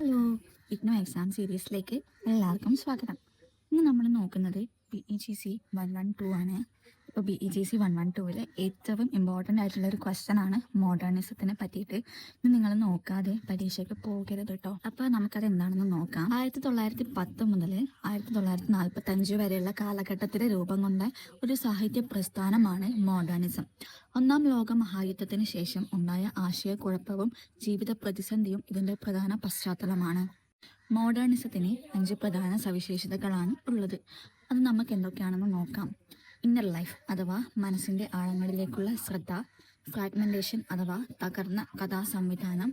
Hello, IGNOU exam സീരീസിലേക്ക് എല്ലാവർക്കും സ്വാഗതം. ഇന്ന് നമ്മൾ നോക്കുന്നത് BEGC 112 ആണ്. ഇപ്പോൾ BEGC 112 ഏറ്റവും ഇമ്പോർട്ടൻ്റ് ആയിട്ടുള്ള ഒരു ക്വസ്റ്റ്യൻ ആണ് മോഡേണിസത്തിനെ പറ്റിയിട്ട്. ഇത് നിങ്ങൾ നോക്കാതെ പരീക്ഷയ്ക്ക് പോകരുത് കേട്ടോ. അപ്പോൾ നമുക്കത് എന്താണെന്ന് നോക്കാം. 1910 മുതൽ 1945 വരെയുള്ള കാലഘട്ടത്തിൽ രൂപം കൊണ്ട ഒരു സാഹിത്യ പ്രസ്ഥാനമാണ് മോഡേണിസം. ഒന്നാം ലോക മഹായുദ്ധത്തിന് ശേഷം ഉണ്ടായ ആശയക്കുഴപ്പവും ജീവിത പ്രതിസന്ധിയും ഇതിൻ്റെ പ്രധാന പശ്ചാത്തലമാണ്. മോഡേണിസത്തിന് 5 പ്രധാന സവിശേഷതകളാണ് ഉള്ളത്. അത് നമുക്ക് എന്തൊക്കെയാണെന്ന് നോക്കാം. ഇന്നർ ലൈഫ് അഥവാ മനസ്സിൻ്റെ ആഴങ്ങളിലേക്കുള്ള ശ്രദ്ധ, ഫ്രാഗ്മെൻറ്റേഷൻ അഥവാ തകർന്ന കഥാസംവിധാനം,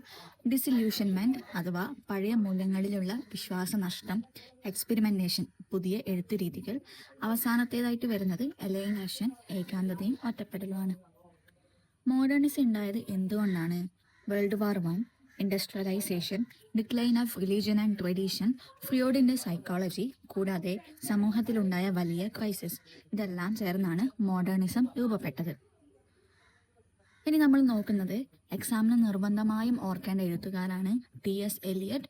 ഡിസില്യൂഷൻമെൻറ്റ് അഥവാ പഴയ മൂല്യങ്ങളിലുള്ള വിശ്വാസനഷ്ടം, എക്സ്പെരിമെൻറ്റേഷൻ പുതിയ എഴുത്ത് രീതികൾ, അവസാനത്തേതായിട്ട് വരുന്നത് എലൈനേഷൻ ഏകാന്തതയും ഒറ്റപ്പെടലുമാണ്. മോഡേണിസം ഉണ്ടായത് എന്തുകൊണ്ടാണ്? World war 1, industrialisation, decline of religion and tradition, ഫ്രോയിഡിൻ്റെ സൈക്കോളജി, കൂടാതെ സമൂഹത്തിലുണ്ടായ വലിയ ക്രൈസിസ്, ഇതെല്ലാം ചേർന്നാണ് മോഡേണിസം രൂപപ്പെട്ടത്. ഇനി നമ്മൾ നോക്കുന്നത് എക്സാമിന് നിർബന്ധമായും ഓർക്കേണ്ട എഴുത്തുകാരാണ് T.S. Eliot,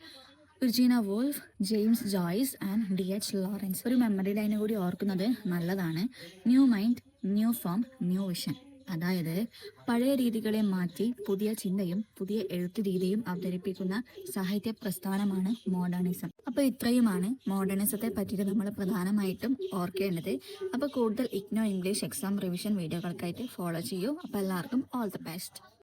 Virginia Woolf, James Joyce and D.H. Lawrence. ഒരു മെമ്മറി ലൈന് കൂടി ഓർക്കുന്നത് നല്ലതാണ്. New mind, new form, new vision. അതായത് പഴയ രീതികളെ മാറ്റി പുതിയ ചിന്തയും പുതിയ എഴുത്ത് രീതിയും അവതരിപ്പിക്കുന്ന സാഹിത്യ പ്രസ്ഥാനമാണ് മോഡേണിസം. അപ്പോൾ ഇത്രയുമാണ് മോഡേണിസത്തെ പറ്റിയിട്ട് നമ്മൾ പ്രധാനമായിട്ടും ഓർക്കേണ്ടത്. അപ്പോൾ കൂടുതൽ ഇഗ്നോ ഇംഗ്ലീഷ് എക്സാം റിവിഷൻ വീഡിയോകൾക്കായിട്ട് ഫോളോ ചെയ്യൂ. അപ്പോൾ എല്ലാവർക്കും ഓൾ ദി ബെസ്റ്റ്.